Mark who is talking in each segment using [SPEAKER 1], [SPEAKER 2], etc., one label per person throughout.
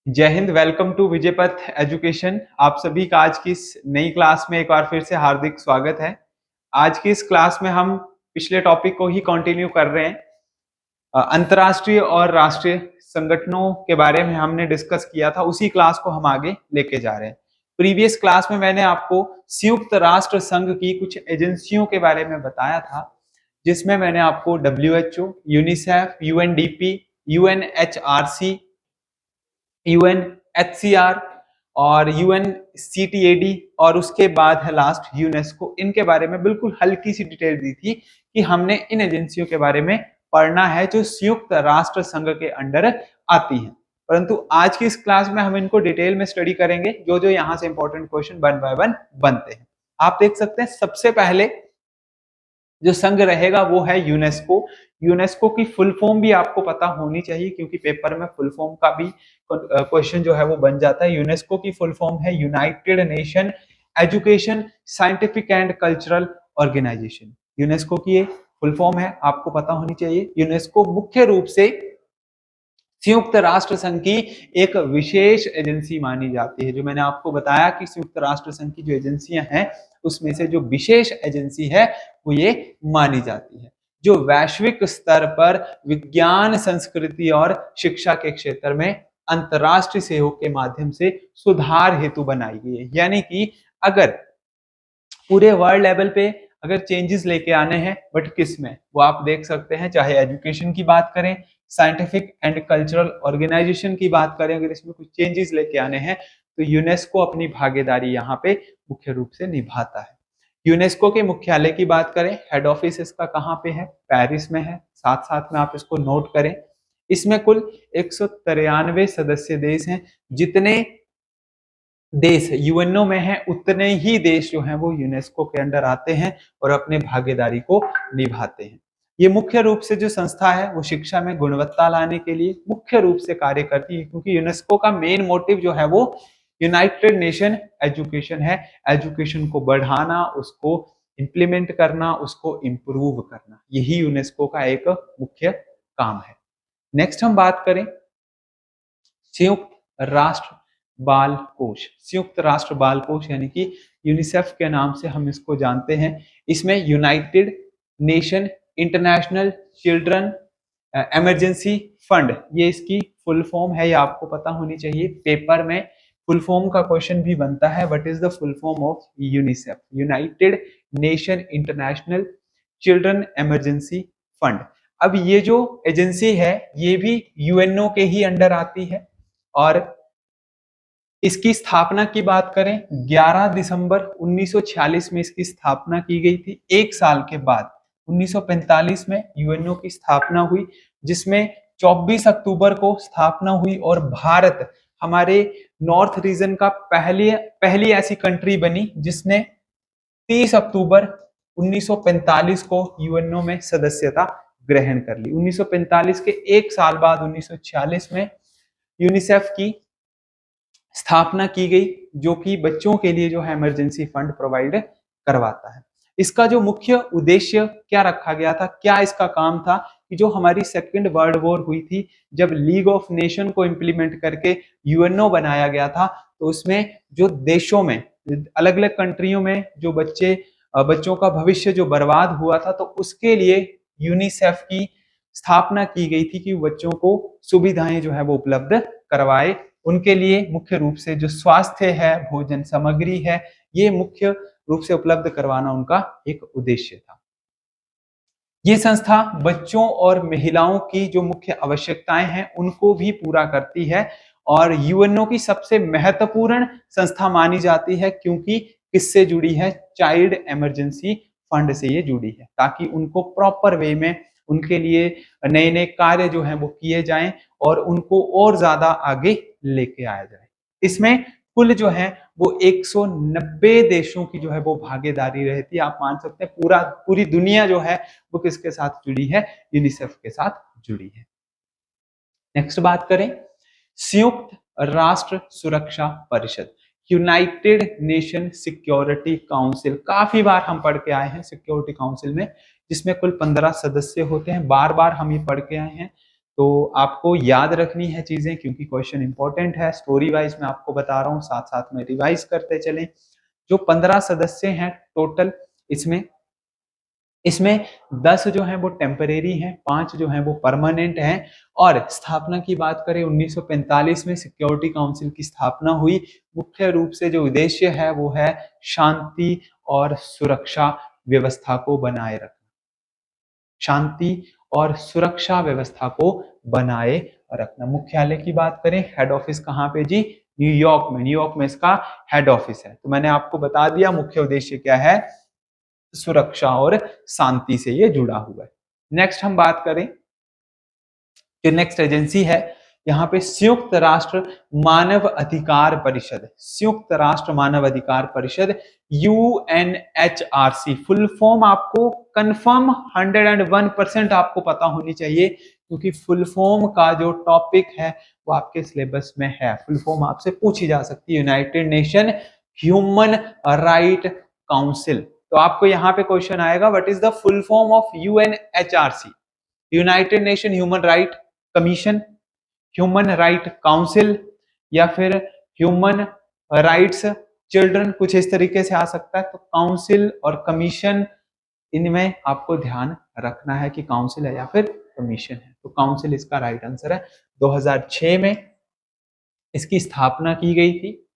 [SPEAKER 1] जय हिंद। Welcome to Vijaypath education. आप सभी का आज की इस नई क्लास में एक बार फिर से हार्दिक स्वागत है। आज की इस क्लास में हम पिछले टॉपिक को ही कंटिन्यू कर रहे हैं। अंतर्राष्ट्रीय और राष्ट्रीय संगठनों के बारे में हमने डिस्कस किया था, उसी क्लास को हम आगे लेके जा रहे हैं। प्रीवियस क्लास में मैंने आपको संयुक्त राष्ट्र संघ की कुछ एजेंसियों के बारे में बताया था, जिसमें मैंने आपको WHO, UNICEF, UNDP, UNHRC, UNHCR और UNCTAD और उसके बाद है लास्ट यूनेस्को। इनके बारे में बिल्कुल हल्की सी डिटेल दी थी कि हमने इन एजेंसियों के बारे में पढ़ना है जो संयुक्त राष्ट्र संघ के अंडर आती हैं। परंतु आज की इस क्लास में हम इनको डिटेल में स्टडी करेंगे, जो जो यहाँ से important question one by one बनते हैं। आप देख सकते हैं सबसे पहले जो संघ रहेगा वो है यूनेस्को। यूनेस्को की फुल फॉर्म भी आपको पता होनी चाहिए, क्योंकि पेपर में फुल फॉर्म का भी क्वेश्चन जो है वो बन जाता है। यूनेस्को की फुल फॉर्म है United Nation education, scientific and cultural organisation. UNESCO की ये फुल फॉर्म है, आपको पता होनी चाहिए। यूनेस्को मुख्य रूप से संयुक्त राष्ट्र संघ की एक विशेष एजेंसी मानी जाती है। जो मैंने आपको बताया कि संयुक्त राष्ट्र संघ की जो एजेंसियां हैं, उसमें से जो विशेष एजेंसी है वो ये मानी जाती है, जो वैश्विक स्तर पर विज्ञान, संस्कृति और शिक्षा के क्षेत्र में अंतरराष्ट्रीय सहयोग के माध्यम से सुधार हेतु बनाई गई है। यानी कि अगर पूरे वर्ल्ड लेवल पे अगर चेंजेस लेके आने हैं, बट किस में, वो आप देख सकते हैं, चाहे एजुकेशन की बात करें, साइंटिफिक एंड कल्चरल ऑर्गेनाइजेशन की बात करें, अगर इसमें कुछ चेंजेस लेके आने हैं तो यूनेस्को अपनी भागीदारी यहाँ पे मुख्य रूप से निभाता है। यूनेस्को के मुख्यालय की बात करें, हेड ऑफिस इसका कहाँ पे है? पेरिस में है। साथ साथ में आप इसको नोट करें। इसमें कुल 193 सदस्य देश हैं। जितने देश यूएनओ में हैं, उतने ही देश जो हैं वो यूनेस्को के अंडर आते हैं और अपने भागीदारी को निभाते हैं। ये मुख्य रूप से जो संस्था है वो शिक्षा में गुणवत्ता लाने के लिए मुख्य रूप से कार्य करती है, क्योंकि यूनेस्को का मेन मोटिव जो है वो यूनाइटेड नेशन एजुकेशन है। एजुकेशन को बढ़ाना, उसको इंप्लीमेंट करना, उसको इम्प्रूव करना, यही यूनेस्को का एक मुख्य काम है। नेक्स्ट हम बात करें संयुक्त राष्ट्र बाल कोष। संयुक्त राष्ट्र बाल कोष यानी कि यूनिसेफ के नाम से हम इसको जानते हैं। इसमें United nation international children emergency fund, ये इसकी फुल फॉर्म है, ये आपको पता होनी चाहिए। पेपर में फुल फॉर्म का क्वेश्चन भी बनता है। What is the full form of UNICEF? United nation international children emergency fund. अब ये जो एजेंसी है ये भी यूएनओ के ही अंडर आती है, और इसकी स्थापना की बात करें 11 दिसंबर 1946 में इसकी स्थापना की गई थी। एक साल के बाद 1945 में यूएनओ की स्थापना हुई, जिसमें 24 अक्टूबर को स्थापना हुई, और भारत हमारे नॉर्थ रीजन का पहली ऐसी कंट्री बनी जिसने 30 अक्टूबर 1945 को यूएनओ में सदस्यता ग्रहण कर ली। 1945 के एक साल बाद 1946 में यूनिसेफ की स्थापना की गई, जो कि बच्चों के लिए जो है इमरजेंसी फंड प्रोवाइड करवाता है। इसका जो मुख्य उद्देश्य क्या रखा गया था, क्या इसका काम था, कि जो हमारी सेकेंड वर्ल्ड वॉर हुई थी, जब लीग ऑफ नेशन को इंप्लीमेंट करके यूएनओ बनाया गया था, तो उसमें जो देशों में, अलग अलग कंट्रियों में जो बच्चों का भविष्य जो बर्बाद हुआ था, तो उसके लिए यूनिसेफ की स्थापना की गई थी कि बच्चों को सुविधाएं जो है वो उपलब्ध करवाए। उनके लिए मुख्य रूप से जो स्वास्थ्य है, भोजन सामग्री है, ये मुख्य रूप से उपलब्ध करवाना उनका एक उद्देश्य था। ये संस्था बच्चों और महिलाओं की जो मुख्य आवश्यकताएं हैं उनको भी पूरा करती है, और यूएनओ की सबसे महत्वपूर्ण संस्था मानी जाती है, क्योंकि किससे जुड़ी है? चाइल्ड इमरजेंसी फंड से ये जुड़ी है, ताकि उनको प्रॉपर वे में उनके लिए नए नए कार्य जो हैं वो किए जाएं और उनको और ज्यादा आगे लेके आया जाए। इसमें कुल जो है वो 190 देशों की जो है वो भागीदारी रहती है। आप मान सकते हैं पूरी दुनिया जो है वो किसके साथ जुड़ी है? यूनिसेफ के साथ जुड़ी है। नेक्स्ट बात करें संयुक्त राष्ट्र सुरक्षा परिषद, यूनाइटेड नेशन सिक्योरिटी काउंसिल। काफी बार हम पढ़ के आए हैं सिक्योरिटी काउंसिल में, जिसमें कुल 15 सदस्य होते हैं। बार बार हम ये पढ़ के आए हैं। तो आपको याद रखनी है चीजें, क्योंकि क्वेश्चन इंपॉर्टेंट है। स्टोरी वाइज मैं आपको बता रहा हूँ, साथ साथ में रिवाइज करते चलें। जो 15 सदस्य हैं टोटल, इसमें इसमें 10 जो हैं वो टेम्परेरी हैं, 5 जो हैं वो परमानेंट हैं। और स्थापना की बात करें, 1945 में सिक्योरिटी काउंसिल की स्थापना हुई। मुख्य रूप से जो उद्देश्य है वो है शांति और सुरक्षा व्यवस्था को बनाए रखना। शांति और सुरक्षा व्यवस्था को बनाए रखना। मुख्यालय की बात करें, हेड ऑफिस कहाँ पे जी? न्यूयॉर्क में। न्यूयॉर्क में इसका हेड ऑफिस है। तो मैंने आपको बता दिया मुख्य उद्देश्य क्या है, सुरक्षा और शांति से ये जुड़ा हुआ है। नेक्स्ट हम बात करें, जो नेक्स्ट एजेंसी है यहाँ पे संयुक्त राष्ट्र मानव अधिकार परिषद। संयुक्त राष्ट्र मानव अधिकार परिषद, UNHRC। फुल फॉर्म आपको कंफर्म 101% आपको पता होनी चाहिए, क्योंकि फुल फॉर्म का जो टॉपिक है वो आपके सिलेबस में है। फुल फॉर्म आपसे पूछी जा सकती है, United nation human right council. तो आपको यहाँ पे क्वेश्चन आएगा, what is the full form of UNHRC? United nation human right commission, human right council, या फिर ह्यूमन राइट्स चिल्ड्रन, कुछ इस तरीके से आ सकता है। तो काउंसिल और कमीशन, इनमें आपको ध्यान रखना है कि काउंसिल है या फिर कमीशन है। तो काउंसिल इसका राइट आंसर है। 2006 में इसकी स्थापना की गई थी,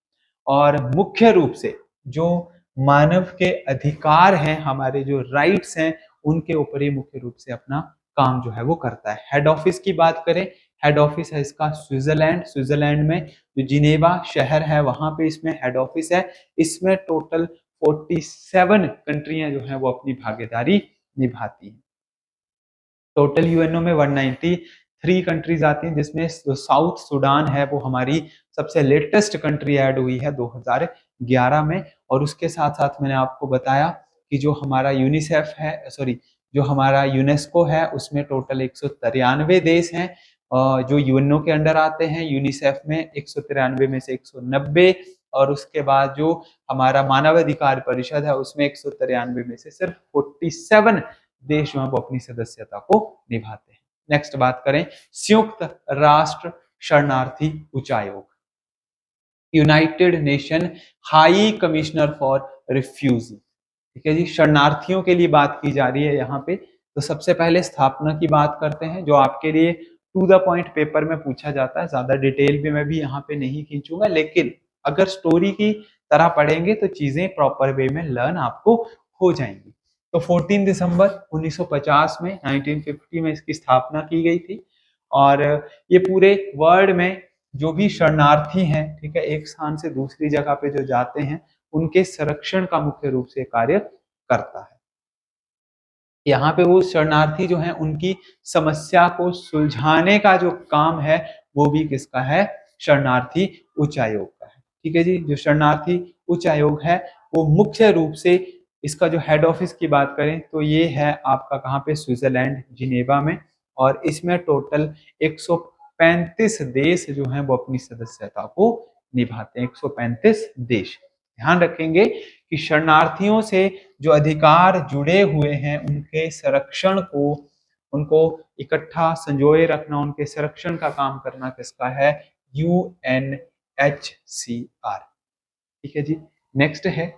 [SPEAKER 1] और मुख्य रूप से जो मानव के अधिकार हैं, हमारे जो राइट्स हैं, उनके ऊपर ही मुख्य रूप से अपना काम जो है वो करता है। हेड ऑफिस की बात करें, हेड ऑफिस है इसका स्विट्जरलैंड। स्विट्जरलैंड में जो जिनेवा शहर है वहां पे इसमें हेड ऑफिस है। इसमें टोटल 47 कंट्रियां जो हैं वो अपनी भागीदारी निभाती हैं। टोटल यूएनओ में 193 कंट्रीज आती हैं, जिसमें जो साउथ सूडान है वो हमारी सबसे लेटेस्ट कंट्री ऐड हुई है 2011 में। और उसके साथ साथ मैंने आपको बताया कि जो हमारा यूनिसेफ है, सॉरी, जो हमारा यूनेस्को है, उसमें टोटल 193 देश हैं जो यूएनओ के अंडर आते हैं। यूनिसेफ में 193 में से 190, और उसके बाद जो हमारा मानवाधिकार परिषद है उसमें 193 में से सिर्फ 47 देश जो है वो अपनी सदस्यता को निभाते हैं। नेक्स्ट बात करें, संयुक्त राष्ट्र शरणार्थी उच्चायोग, United nation high commissioner for refugee. ठीक है जी, शरणार्थियों के लिए बात की जा रही है यहाँ पे। तो सबसे पहले स्थापना की बात करते हैं, जो आपके लिए टू द पॉइंट पेपर में पूछा जाता है। ज्यादा डिटेल भी मैं भी यहाँ पे नहीं खींचूंगा, लेकिन अगर स्टोरी की तरह पढ़ेंगे तो चीजें प्रॉपर वे में लर्न आपको हो जाएंगी। तो 14 दिसंबर 1950 में, 1950 में इसकी स्थापना की गई थी। और ये पूरे वर्ल्ड में जो भी शरणार्थी हैं, ठीक है, एक स्थान से दूसरी जगह पे जो जाते हैं, उनके संरक्षण का मुख्य रूप से कार्य करता है। यहाँ पे वो शरणार्थी जो हैं उनकी समस्या को सुलझाने का जो काम है वो भी किसका है? शरणार्थी उच्चायोग का है। ठीक है जी, जो शरणार्थी उच्चायोग है वो मुख्य रूप से, इसका जो हेड ऑफिस की बात करें तो ये है आपका कहाँ पे? स्विट्जरलैंड, जिनेवा में। और इसमें टोटल 135 देश जो हैं वो अपनी सदस्यता को निभाते हैं। 135 देश। ध्यान रखेंगे कि शरणार्थियों से जो अधिकार जुड़े हुए हैं उनके संरक्षण को, उनको इकट्ठा संजोए रखना, उनके संरक्षण का काम करना किसका है? UNHCR। ठीक है जी। नेक्स्ट है,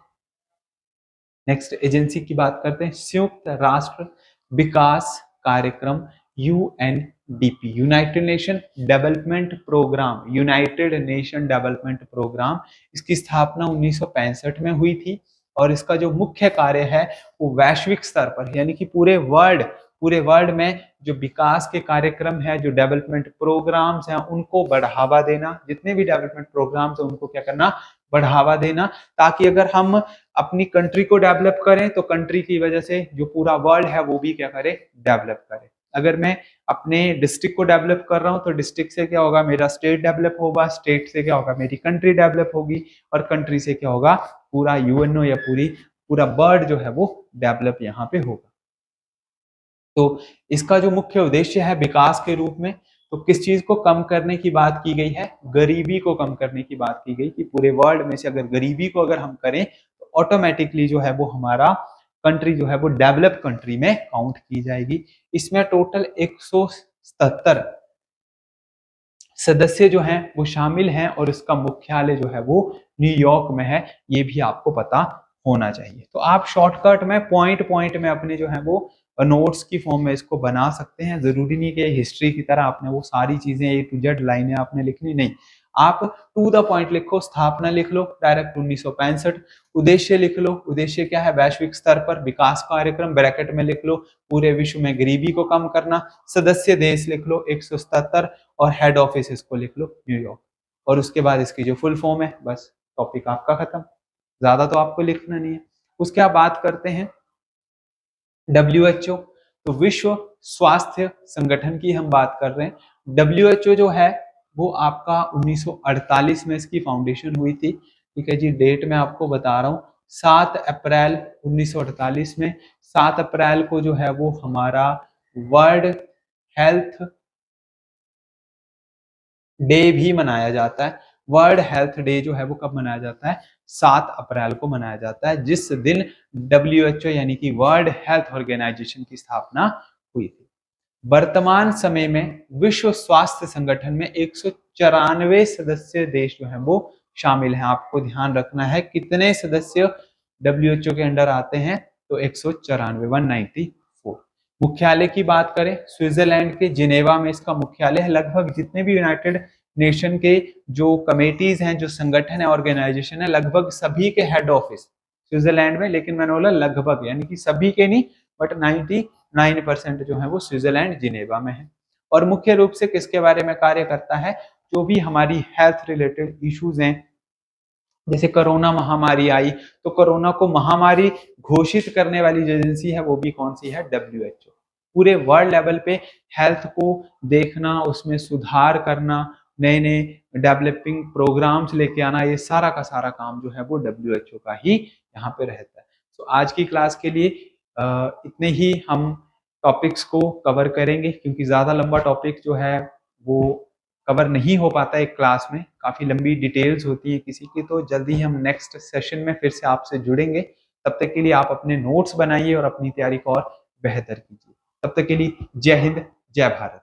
[SPEAKER 1] नेक्स्ट एजेंसी की बात करते हैं, संयुक्त राष्ट्र विकास कार्यक्रम, UNDP, United Nation development programme. United Nation development programme, इसकी स्थापना 1965 में हुई थी। और इसका जो मुख्य कार्य है वो वैश्विक स्तर पर, यानी कि पूरे वर्ल्ड में जो विकास के कार्यक्रम है, जो डेवलपमेंट प्रोग्राम्स हैं, उनको बढ़ावा देना। जितने भी डेवलपमेंट प्रोग्राम्स हैं उनको क्या करना? बढ़ावा देना, ताकि अगर हम अपनी कंट्री को डेवलप करें तो कंट्री की वजह से जो पूरा वर्ल्ड है वो भी क्या करे? डेवलप करे। अगर मैं अपने डिस्ट्रिक्ट को डेवलप कर रहा हूं तो डिस्ट्रिक्ट से क्या होगा? मेरा स्टेट डेवलप होगा, स्टेट से क्या होगा? मेरी कंट्री डेवलप होगी, और कंट्री से क्या होगा? पूरा यूएनओ या पूरा वर्ल्ड जो है वो डेवलप यहाँ पे होगा। तो इसका जो मुख्य उद्देश्य है विकास के रूप में, तो किस चीज को कम करने की बात की गई है? गरीबी को कम करने की बात की गई, कि पूरे वर्ल्ड में से अगर गरीबी को अगर हम करें तो ऑटोमेटिकली जो है वो हमारा कंट्री जो है वो डेवलप कंट्री में काउंट की जाएगी। इसमें टोटल 177 सदस्य जो हैं वो शामिल हैं और इसका मुख्यालय जो है वो न्यूयॉर्क में है, ये भी आपको पता होना चाहिए। तो आप शॉर्टकट में पॉइंट पॉइंट में अपने जो है वो नोट्स की फॉर्म में इसको बना सकते हैं। जरूरी नहीं कि हिस्ट्री की तरह आपने वो सारी चीजें ए टू जेड लाइनें आपने लिखनी, नहीं, आप टू द पॉइंट लिखो। स्थापना लिख लो डायरेक्ट 1965। उद्देश्य लिख लो, उद्देश्य क्या है, वैश्विक स्तर पर विकास कार्यक्रम, ब्रैकेट में लिख लो पूरे विश्व में गरीबी को कम करना। सदस्य देश लिख लो 177 और हेड ऑफिस इसको लिख लो न्यूयॉर्क। और उसके बाद इसकी जो फुल फॉर्म है, बस टॉपिक आपका खत्म, ज्यादा तो आपको लिखना नहीं है। उसके बाद बात करते हैं WHO, तो विश्व स्वास्थ्य संगठन की हम बात कर रहे हैं। WHO जो है वो आपका 1948 में इसकी फाउंडेशन हुई थी, ठीक है जी। डेट मैं आपको बता रहा हूँ, 7 अप्रैल 1948 में। 7 अप्रैल को जो है वो हमारा वर्ल्ड हेल्थ डे भी मनाया जाता है। वर्ल्ड हेल्थ डे जो है वो कब मनाया जाता है, 7 अप्रैल को मनाया जाता है, जिस दिन WHO यानी कि वर्ल्ड हेल्थ ऑर्गेनाइजेशन की स्थापना हुई थी। वर्तमान समय में विश्व स्वास्थ्य संगठन में 194 सदस्य देश जो है वो शामिल हैं। आपको ध्यान रखना है कितने सदस्य WHO के अंडर आते हैं, तो 194, 194। मुख्यालय की बात करें, स्विट्जरलैंड के जिनेवा में इसका मुख्यालय है। लगभग जितने भी यूनाइटेड नेशन के जो कमेटीज हैं, जो संगठन है, ऑर्गेनाइजेशन है, लगभग सभी के हेड ऑफिस स्विट्जरलैंड में। लेकिन मैंने बोला लगभग, यानी कि सभी के नहीं, बट 99% जो है वो स्विट्जरलैंड जिनेवा में है। और मुख्य रूप से किसके बारे में कार्य करता है, जो भी हमारी हेल्थ रिलेटेड इश्यूज हैं, जैसे कोरोना महामारी आई, तो कोरोना को महामारी घोषित करने वाली जो एजेंसी है वो भी कौन सी है, WHO। पूरे वर्ल्ड लेवल पे हेल्थ को देखना, उसमें सुधार करना, नए नए डेवलपिंग प्रोग्राम्स लेके आना, ये सारा का सारा काम जो है वो WHO का ही यहाँ पे रहता है। तो आज की क्लास के लिए इतने ही हम टॉपिक्स को कवर करेंगे, क्योंकि ज्यादा लंबा टॉपिक जो है वो कवर नहीं हो पाता एक क्लास में, काफी लंबी डिटेल्स होती है किसी की। तो जल्दी ही हम नेक्स्ट सेशन में फिर से आपसे जुड़ेंगे। तब तक के लिए आप अपने नोट्स बनाइए और अपनी तैयारी को और बेहतर कीजिए। तब तक के लिए जय हिंद, जय भारत।